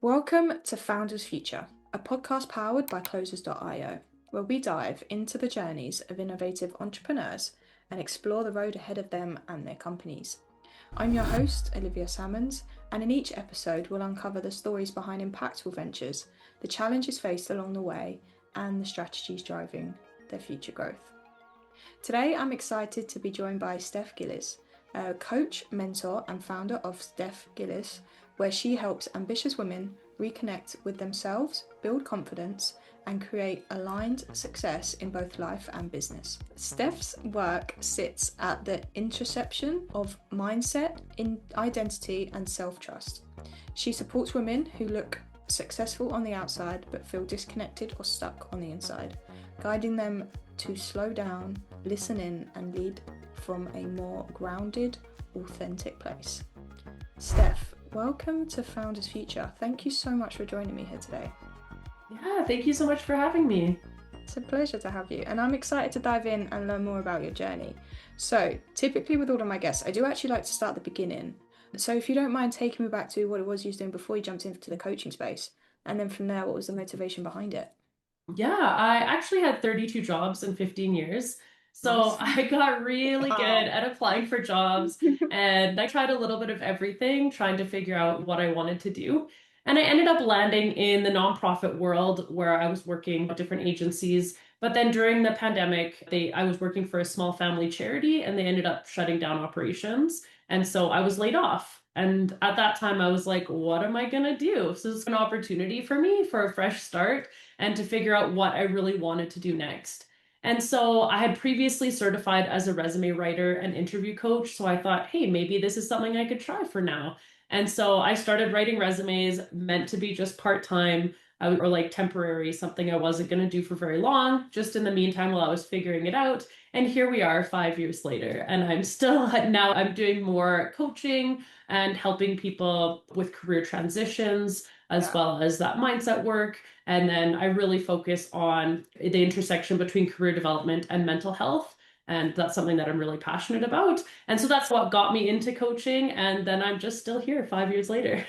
Welcome to Founders Future, a podcast powered by Closers.io, where we dive into the journeys of innovative entrepreneurs and explore the road ahead of them and their companies. I'm your host, Olivia Salmons, and in each episode we'll uncover the stories behind impactful ventures, the challenges faced along the way, and the strategies driving their future growth. Today I'm excited to be joined by Steph Gillies, a coach, mentor, and founder of Steph Gillies, where she helps ambitious women reconnect with themselves, build confidence, and create aligned success in both life and business. Steph's work sits at the intersection of mindset, identity, and self-trust. She supports women who look successful on the outside but feel disconnected or stuck on the inside, guiding them to slow down, listen in, and lead from a more grounded, authentic place. Steph, welcome to Founders Future. Thank you so much for joining me here today. Yeah, thank you so much for having me. It's a pleasure to have you, and I'm excited to dive in and learn more about your journey. So, typically with all of my guests, I do actually like to start at the beginning. So if you don't mind taking me back to what it was you was doing before you jumped into the coaching space, and then from there, what was the motivation behind it? Yeah, I actually had 32 jobs in 15 years. So Nice. I got really good Wow. at applying for jobs and I tried a little bit of everything, trying to figure out what I wanted to do. And I ended up landing in the nonprofit world where I was working with different agencies. But then during the pandemic, I was working for a small family charity and they ended up shutting down operations. And so I was laid off. And at that time, I was like, what am I going to do? So this is an opportunity for me for a fresh start and to figure out what I really wanted to do next. And so I had previously certified as a resume writer and interview coach. So I thought, hey, maybe this is something I could try for now. And so I started writing resumes meant to be just part-time or like temporary, something I wasn't going to do for very long, just in the meantime while I was figuring it out. And here we are 5 years later. And I'm still now I'm doing more coaching and helping people with career transitions as Yeah. well as that mindset work. And then I really focus on the intersection between career development and mental health. And that's something that I'm really passionate about. And so that's what got me into coaching. And then I'm just still here 5 years later.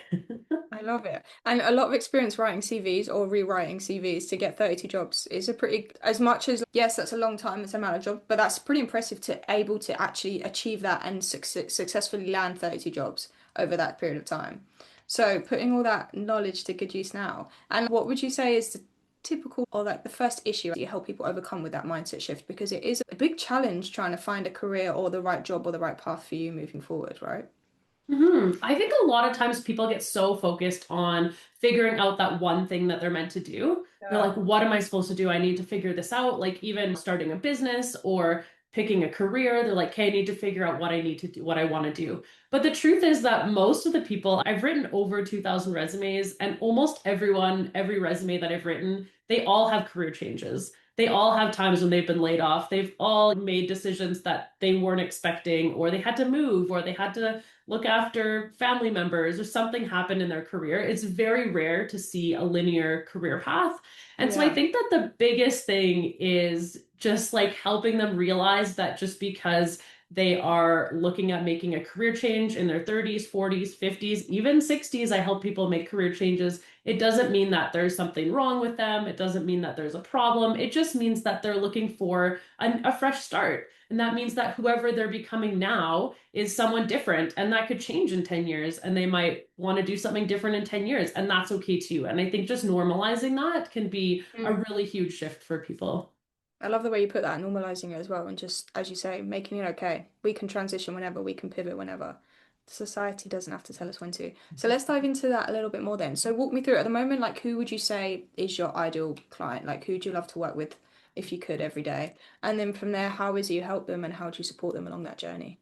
I love it. And a lot of experience writing CVs or rewriting CVs to get 32 jobs is a pretty, as much as, yes, that's a long time, it's a amount of jobs, but that's pretty impressive to able to actually achieve that and successfully land 32 jobs over that period of time. So putting all that knowledge to good use now. And what would you say is the typical or like the first issue that you help people overcome with that mindset shift? Because it is a big challenge trying to find a career or the right job or the right path for you moving forward, right? I think a lot of times people get so focused on figuring out that one thing that they're meant to do. They're Yeah. like, what am I supposed to do? I need to figure this out. Like even starting a business or picking a career, they're like, okay, I need to figure out what I need to do, what I want to do. But the truth is that most of the people, I've written over 2,000 resumes, and almost everyone, every resume that I've written, they all have career changes. They all have times when they've been laid off. They've all made decisions that they weren't expecting, or they had to move, or they had to look after family members or something happened in their career. It's very rare to see a linear career path. And so I Yeah. think that the biggest thing is just like helping them realize that just because they are looking at making a career change in their 30s, 40s, 50s, even 60s, I help people make career changes. It doesn't mean that there's something wrong with them. It doesn't mean that there's a problem. It just means that they're looking for a fresh start. And that means that whoever they're becoming now is someone different, and that could change in 10 years, and they might want to do something different in 10 years, and that's okay too. And I think just normalizing that can be a really huge shift for people. I love the way you put that, normalizing it as well, and just, as you say, making it okay. We can transition whenever, we can pivot whenever. Society doesn't have to tell us when to. So let's dive into that a little bit more then. So walk me through it. At the moment, like who would you say is your ideal client? Like who do you love to work with if you could every day? And then from there, how is it you help them and how do you support them along that journey?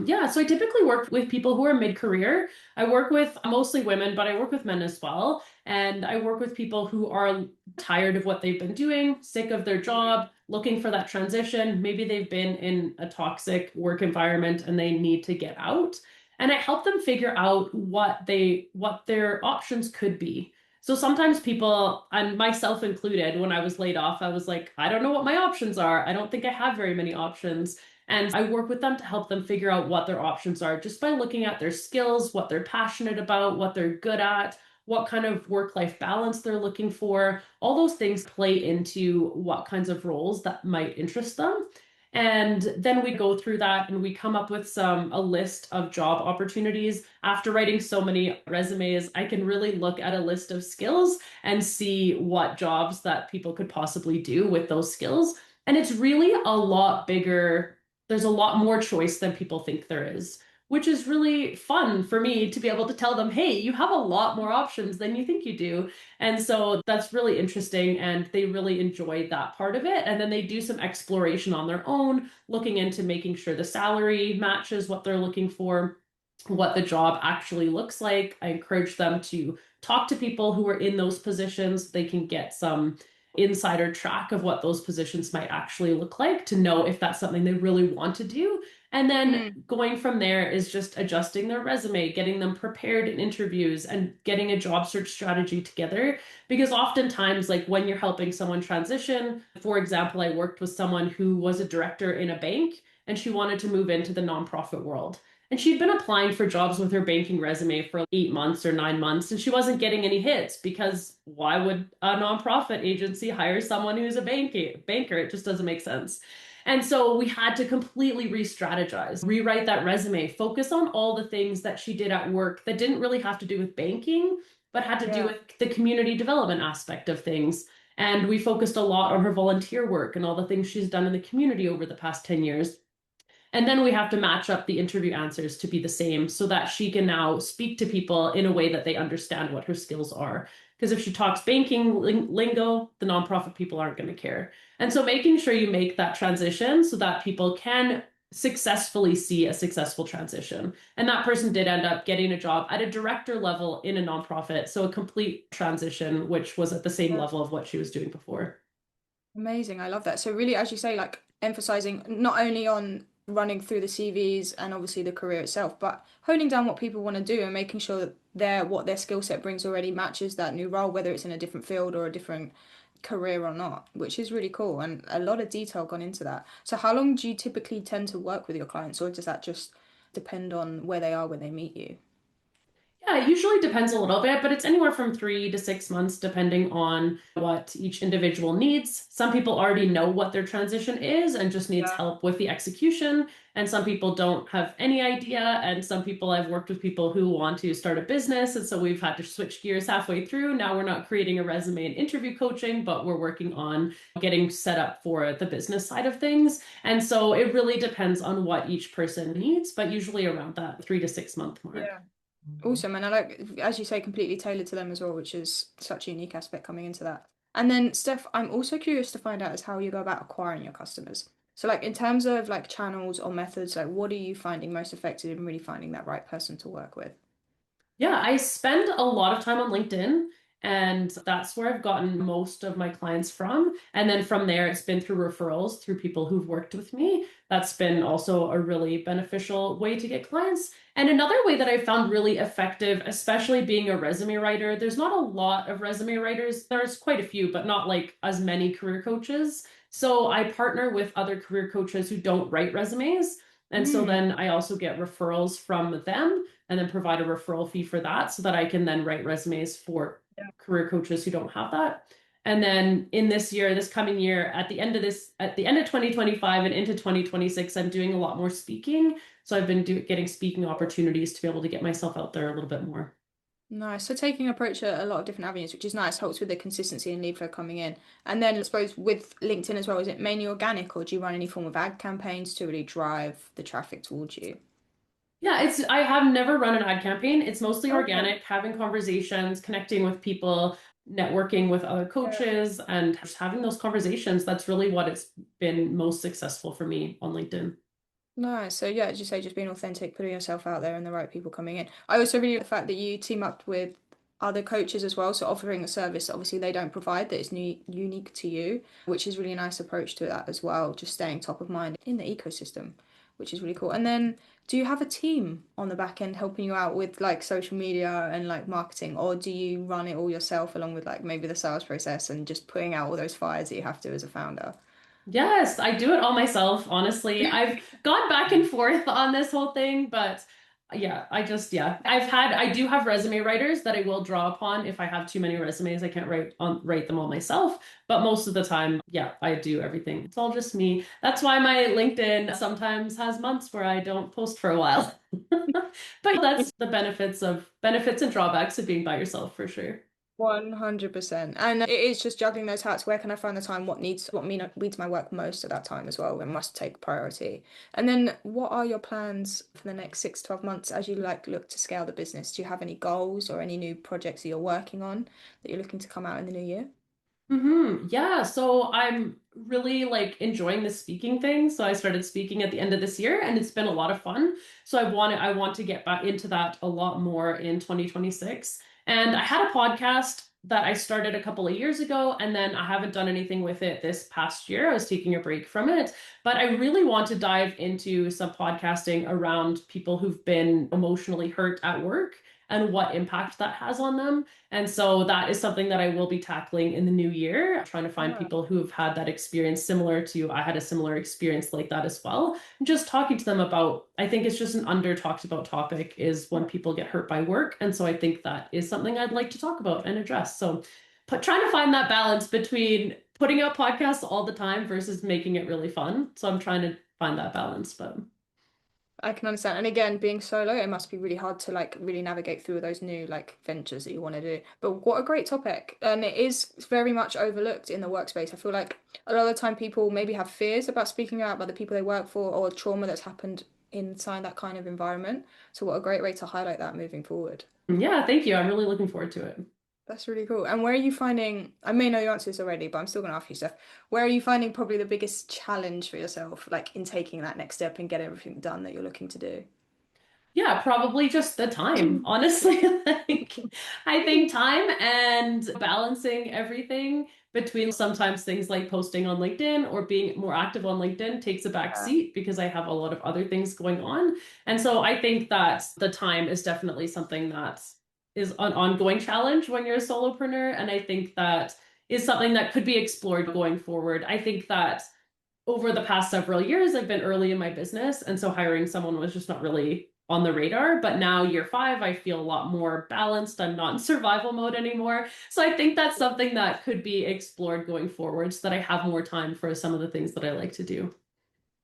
Yeah, so I typically work with people who are mid-career. I work with mostly women, but I work with men as well. And I work with people who are tired of what they've been doing, sick of their job, looking for that transition. Maybe they've been in a toxic work environment and they need to get out. And I help them figure out what their options could be. So sometimes people, and myself included, when I was laid off, I was like, I don't know what my options are. I don't think I have very many options. And I work with them to help them figure out what their options are just by looking at their skills, what they're passionate about, what they're good at, what kind of work-life balance they're looking for. All those things play into what kinds of roles that might interest them. And then we go through that and we come up with a list of job opportunities. After writing so many resumes, I can really look at a list of skills and see what jobs that people could possibly do with those skills. And it's really a lot bigger. There's a lot more choice than people think there is, which is really fun for me to be able to tell them, hey, you have a lot more options than you think you do. And so that's really interesting. And they really enjoy that part of it. And then they do some exploration on their own, looking into making sure the salary matches what they're looking for, what the job actually looks like. I encourage them to talk to people who are in those positions. They can get some insider track of what those positions might actually look like to know if that's something they really want to do. And then Mm. going from there is just adjusting their resume, getting them prepared in interviews, and getting a job search strategy together. Because oftentimes, like when you're helping someone transition, for example, I worked with someone who was a director in a bank and she wanted to move into the nonprofit world. And she'd been applying for jobs with her banking resume for 8 months or 9 months, and she wasn't getting any hits because why would a nonprofit agency hire someone who's a banker? It just doesn't make sense. And so we had to completely re-strategize, rewrite that resume, focus on all the things that she did at work that didn't really have to do with banking, but had to do Yeah. with the community development aspect of things. And we focused a lot on her volunteer work and all the things she's done in the community over the past 10 years. And then we have to match up the interview answers to be the same so that she can now speak to people in a way that they understand what her skills are. Because if she talks banking lingo, the nonprofit people aren't going to care. And so making sure you make that transition so that people can successfully see a successful transition. And that person did end up getting a job at a director level in a nonprofit. So a complete transition, which was at the same Yeah. level of what she was doing before. Amazing. I love that. So really, as you say, like emphasizing not only on running through the CVs and obviously the career itself, but honing down what people want to do and making sure that what their skill set brings already matches that new role, whether it's in a different field or a different career or not, which is really cool. And a lot of detail gone into that. So how long do you typically tend to work with your clients, or does that just depend on where they are when they meet you? Yeah, it usually depends a little bit, but it's anywhere from 3 to 6 months, depending on what each individual needs. Some people already know what their transition is and just needs Yeah. help with the execution. And some people don't have any idea. And some people, I've worked with people who want to start a business. And so we've had to switch gears halfway through. Now we're not creating a resume and interview coaching, but we're working on getting set up for the business side of things. And so it really depends on what each person needs, but usually around that 3 to 6 month mark. Yeah. Awesome. And I like, as you say, completely tailored to them as well, which is such a unique aspect coming into that. And then, Steph, I'm also curious to find out is how you go about acquiring your customers. So, like, in terms of like channels or methods, like, what are you finding most effective in really finding that right person to work with? Yeah, I spend a lot of time on LinkedIn, and that's where I've gotten most of my clients from. And then from there, it's been through referrals, through people who've worked with me. That's been also a really beneficial way to get clients. And another way that I've found really effective, especially being a resume writer, there's not a lot of resume writers. There's quite a few, but not like as many career coaches. So I partner with other career coaches who don't write resumes. And so Mm, then I also get referrals from them and then provide a referral fee for that so that I can then write resumes for yeah. career coaches who don't have that. And then in this year, this coming year, at the end of 2025 and into 2026, I'm doing a lot more speaking. So I've been getting speaking opportunities to be able to get myself out there a little bit more. Nice. So taking approach at a lot of different avenues, which is nice, helps with the consistency and lead flow coming in. And then I suppose with LinkedIn as well, is it mainly organic or do you run any form of ad campaigns to really drive the traffic towards you? Yeah, it's I have never run an ad campaign. It's mostly Okay. organic, having conversations, connecting with people, networking with other coaches, and just having those conversations. That's really what it's been most successful for me on LinkedIn. Nice. So yeah, as you say, just being authentic, putting yourself out there and the right people coming in. I also really like the fact that you team up with other coaches as well, so offering a service that obviously they don't provide that is unique to you, which is really a nice approach to that as well, just staying top of mind in the ecosystem, which is really cool. And then do you have a team on the back end helping you out with like social media and like marketing, or do you run it all yourself along with like maybe the sales process and just putting out all those fires that you have to as a founder? Yes, I do it all myself, honestly. I've gone back and forth on this whole thing, but Yeah, I do have resume writers that I will draw upon if I have too many resumes. I can't write them all myself, but most of the time, yeah, I do everything. It's all just me. That's why my LinkedIn sometimes has months where I don't post for a while. But that's the benefits and drawbacks of being by yourself for sure. 100%. And it is just juggling those hats. Where can I find the time? Needs my work most at that time as well, and must take priority. And then what are your plans for the next 6 to 12 months as you like look to scale the business? Do you have any goals or any new projects that you're working on that you're looking to come out in the new year? Yeah, so I'm really like enjoying the speaking thing. So I started speaking at the end of this year and it's been a lot of fun. So I want to get back into that a lot more in 2026. And I had a podcast that I started a couple of years ago and then I haven't done anything with it this past year. I was taking a break from it, but I really want to dive into some podcasting around people who've been emotionally hurt at work and what impact that has on them. And so that is something that I will be tackling in the new year, trying to find Ah, people who have had that experience similar to I had a similar experience like that as well. And just talking to them about, I think it's just an under talked about topic is when people get hurt by work. And so I think that is something I'd like to talk about and address. So trying to find that balance between putting out podcasts all the time versus making it really fun. So I'm trying to find that balance, but I can understand. And again, being solo, it must be really hard to like really navigate through those new like ventures that you want to do. But what a great topic. And it is very much overlooked in the workspace. I feel like a lot of the time people maybe have fears about speaking out about the people they work for or trauma that's happened inside that kind of environment. So what a great way to highlight that moving forward. yeah, thank you. I'm really looking forward to it. That's really cool. And where are you finding, I may know your answers already, but I'm still going to ask you stuff. Where are you finding probably the biggest challenge for yourself, like in taking that next step and get everything done that you're looking to do? Yeah, probably just the time, honestly. Like, I think time and balancing everything between sometimes things like posting on LinkedIn or being more active on LinkedIn takes a back Yeah. seat because I have a lot of other things going on. And so I think that the time is definitely something that is an ongoing challenge when you're a solopreneur. And I think that is something that could be explored going forward. I think that over the past several years, I've been early in my business. And so hiring someone was just not really on the radar. But now, year five, I feel a lot more balanced. I'm not in survival mode anymore. So I think that's something that could be explored going forward so that I have more time for some of the things that I like to do.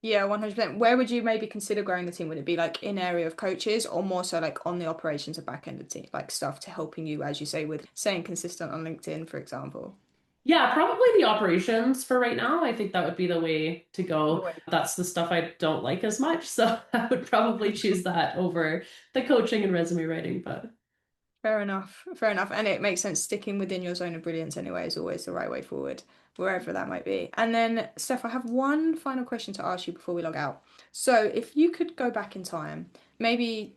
Yeah, 100%. Where would you maybe consider growing the team? Would it be like in area of coaches or more so like on the operations of back end of team, like stuff to helping you, as you say, with staying consistent on LinkedIn, for example? Yeah, probably the operations for right now. I think that would be the way to The go. way. That's the stuff I don't like as much. So I would probably choose that over the coaching and resume writing. But Fair enough. Fair enough. And it makes sense sticking within your zone of brilliance anyway is always the right way forward, wherever that might be. And then, Steph, I have one final question to ask you before we log out. So, if you could go back in time, maybe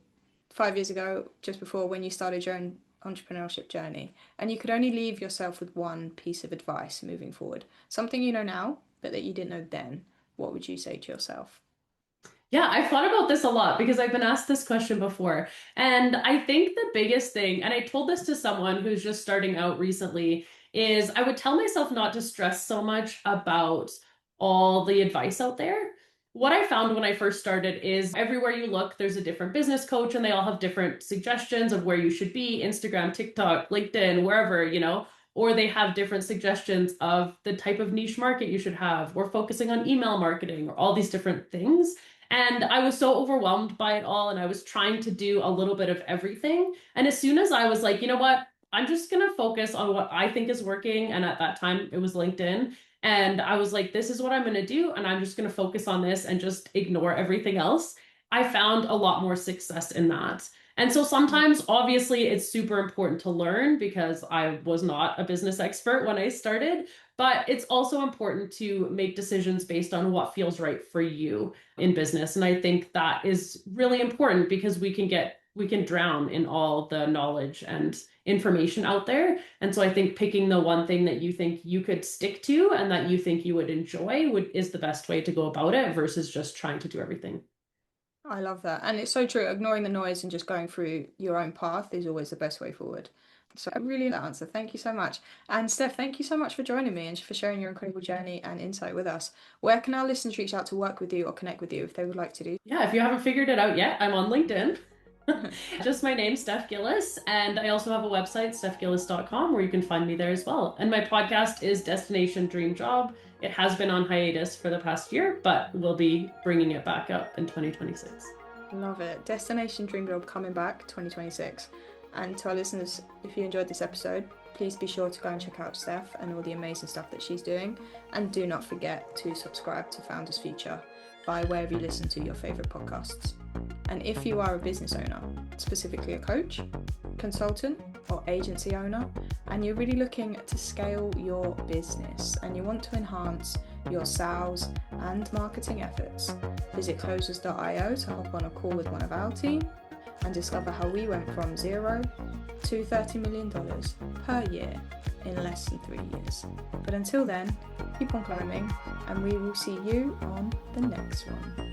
5 years ago, just before when you started your own entrepreneurship journey, and you could only leave yourself with one piece of advice moving forward, something you know now, but that you didn't know then, what would you say to yourself? yeah, I've thought about this a lot because I've been asked this question before. And I think the biggest thing, and I told this to someone who's just starting out recently, is I would tell myself not to stress so much about all the advice out there. What I found when I first started is everywhere you look, there's a different business coach and they all have different suggestions of where you should be, Instagram, TikTok, LinkedIn, wherever, or they have different suggestions of the type of niche market you should have, or focusing on email marketing, or all these different things. And I was so overwhelmed by it all, and I was trying to do a little bit of everything. And as soon as I was like, you know what, I'm just gonna focus on what I think is working. And at that time, it was LinkedIn. And I was like, this is what I'm gonna do, and I'm just gonna focus on this and just ignore everything else. I found a lot more success in that. And so sometimes, obviously, it's super important to learn because I was not a business expert when I started, but it's also important to make decisions based on what feels right for you in business. And I think that is really important because we can drown in all the knowledge and information out there. And so I think picking the one thing that you think you could stick to and that you think you would enjoy would is the best way to go about it versus just trying to do everything. I love that. And it's so true. Ignoring the noise and just going through your own path is always the best way forward. So I really like that answer. Thank you so much. And Steph, thank you so much for joining me and for sharing your incredible journey and insight with us. Where can our listeners reach out to work with you or connect with you if they would like to do? Yeah, if you haven't figured it out yet, I'm on LinkedIn. Just my name, Steph Gillies. And I also have a website, stephgillis.com, where you can find me there as well. And my podcast is Destination Dream Job. It has been on hiatus for the past year, but we'll be bringing it back up in 2026. Love it. Destination Dream Job coming back 2026. And to our listeners, if you enjoyed this episode, please be sure to go and check out Steph and all the amazing stuff that she's doing. And do not forget to subscribe to Founders Future by wherever you listen to your favourite podcasts. And if you are a business owner, specifically a coach, consultant, or agency owner, and you're really looking to scale your business and you want to enhance your sales and marketing efforts, visit closers.io to hop on a call with one of our team and discover how we went from $0 to $30 million per year in less than 3 years. But until then, keep on climbing, and we will see you on the next one.